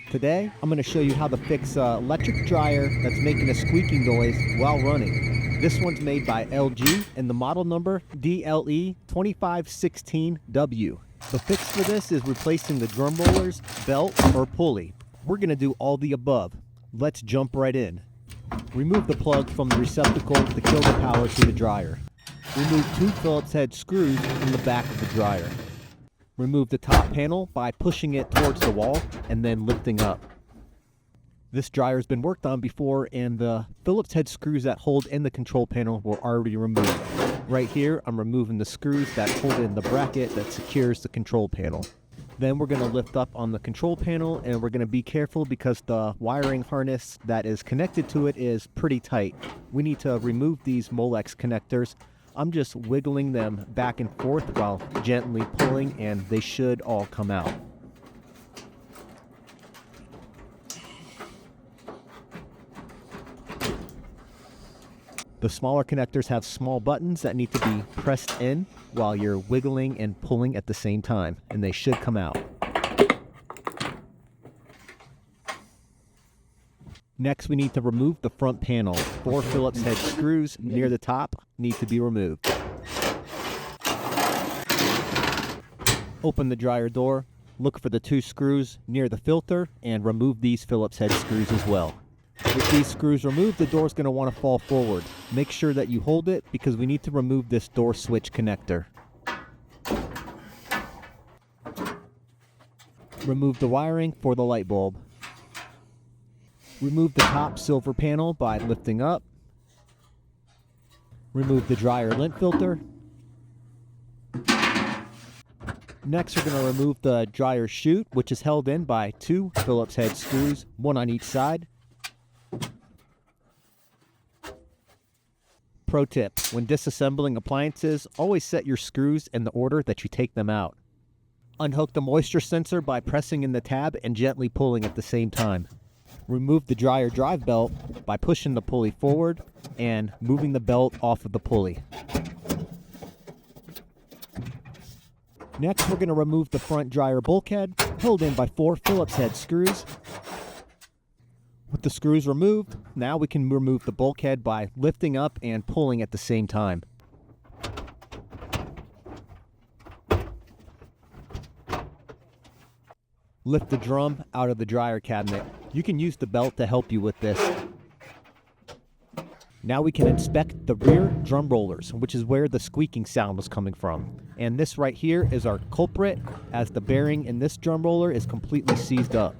Today, I'm going to show you how to fix an electric dryer that's making a squeaking noise while running. This one's made by LG and the model number DLE2516W. The fix for this is replacing the drum rollers, belt, or pulley. We're going to do all the above. Let's jump right in. Remove the plug from the receptacle to kill the power to the dryer. Remove 2 Phillips head screws from the back of the dryer. Remove the top panel by pushing it towards the wall and then lifting up. This dryer has been worked on before and the Phillips head screws that hold in the control panel were already removed. Right here, I'm removing the screws that hold in the bracket that secures the control panel. Then we're going to lift up on the control panel and we're going to be careful because the wiring harness that is connected to it is pretty tight. We need to remove these Molex connectors. I'm just wiggling them back and forth while gently pulling, and they should all come out. The smaller connectors have small buttons that need to be pressed in while you're wiggling and pulling at the same time, and they should come out. Next, we need to remove the front panel. 4 Phillips head screws near the top need to be removed. Open the dryer door, look for the 2 screws near the filter, and remove these Phillips head screws as well. With these screws removed, the door is going to want to fall forward. Make sure that you hold it because we need to remove this door switch connector. Remove the wiring for the light bulb. Remove the top silver panel by lifting up. Remove the dryer lint filter. Next, we're going to remove the dryer chute, which is held in by 2 Phillips head screws, 1 on each side. Pro tip, when disassembling appliances, always set your screws in the order that you take them out. Unhook the moisture sensor by pressing in the tab and gently pulling at the same time. Remove the dryer drive belt by pushing the pulley forward and moving the belt off of the pulley. Next, we're going to remove the front dryer bulkhead, held in by 4 Phillips head screws. With the screws removed, now we can remove the bulkhead by lifting up and pulling at the same time. Lift the drum out of the dryer cabinet. You can use the belt to help you with this. Now we can inspect the rear drum rollers, which is where the squeaking sound was coming from. And this right here is our culprit, as the bearing in this drum roller is completely seized up.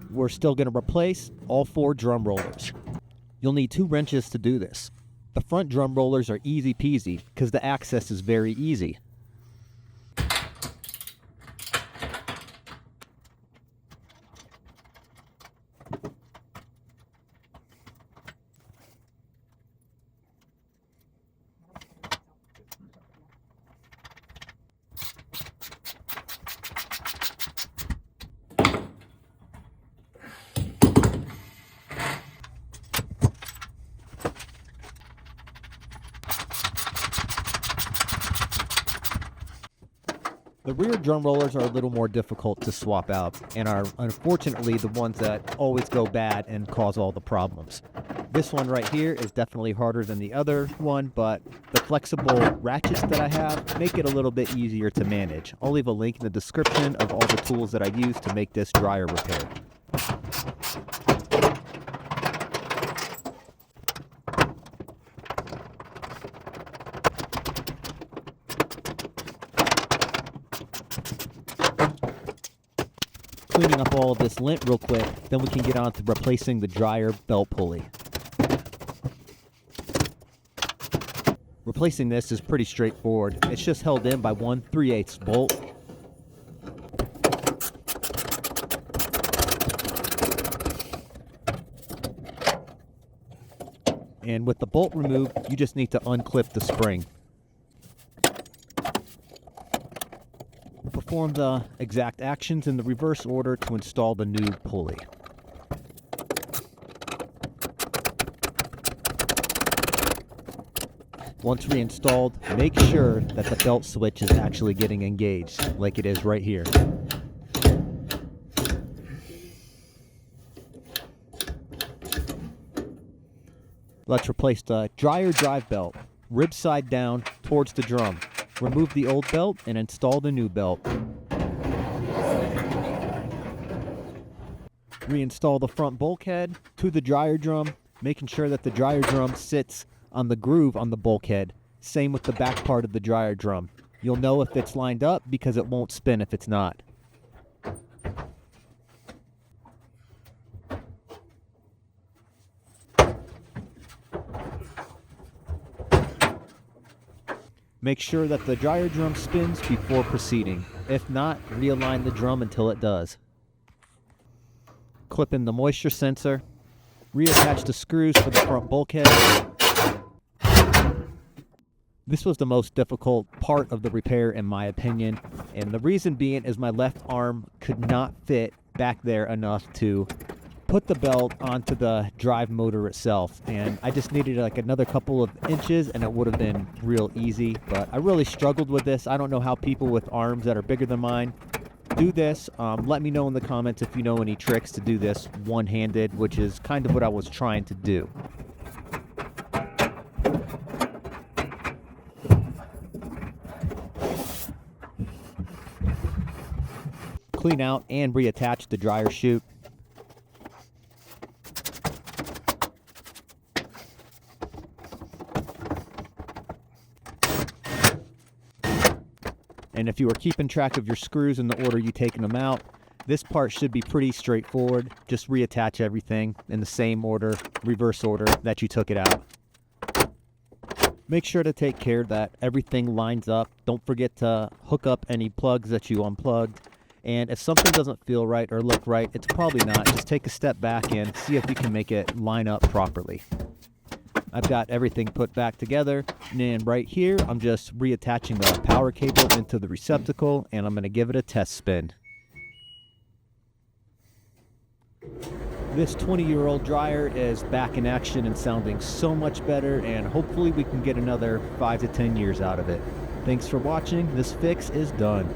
We're still going to replace all 4 drum rollers. You'll need 2 wrenches to do this. The front drum rollers are easy peasy because the access is very easy. The rear drum rollers are a little more difficult to swap out and are unfortunately the ones that always go bad and cause all the problems. This one right here is definitely harder than the other one, but the flexible ratchets that I have make it a little bit easier to manage. I'll leave a link in the description of all the tools that I use to make this dryer repair. Cleaning up all of this lint real quick, then we can get on to replacing the dryer belt pulley. Replacing this is pretty straightforward. It's just held in by 1 3/8 bolt. And with the bolt removed, you just need to unclip the spring. Perform the exact actions in the reverse order to install the new pulley. Once reinstalled, make sure that the belt switch is actually getting engaged, like it is right here. Let's replace the dryer drive belt, rib side down towards the drum. Remove the old belt and install the new belt. Reinstall the front bulkhead to the dryer drum, making sure that the dryer drum sits on the groove on the bulkhead. Same with the back part of the dryer drum. You'll know if it's lined up because it won't spin if it's not. Make sure that the dryer drum spins before proceeding. If not, realign the drum until it does. Clip in the moisture sensor. Reattach the screws for the front bulkhead. This was the most difficult part of the repair in my opinion, and the reason being is my left arm could not fit back there enough to put the belt onto the drive motor itself, and I just needed like another couple of inches and it would have been real easy, but I really struggled with this. I don't know how people with arms that are bigger than mine do this. Let me know in the comments if you know any tricks to do this one-handed, which is kind of what I was trying to do. Clean out and reattach the dryer chute. And if you are keeping track of your screws in the order you've taken them out, this part should be pretty straightforward. Just reattach everything in the same order, reverse order that you took it out. Make sure to take care that everything lines up. Don't forget to hook up any plugs that you unplugged. And if something doesn't feel right or look right, it's probably not. Just take a step back and see if you can make it line up properly. I've got everything put back together, and then right here I'm just reattaching the power cable into the receptacle, and I'm going to give it a test spin. This 20-year-old dryer is back in action and sounding so much better, and hopefully we can get another 5 to 10 years out of it. Thanks for watching. This fix is done.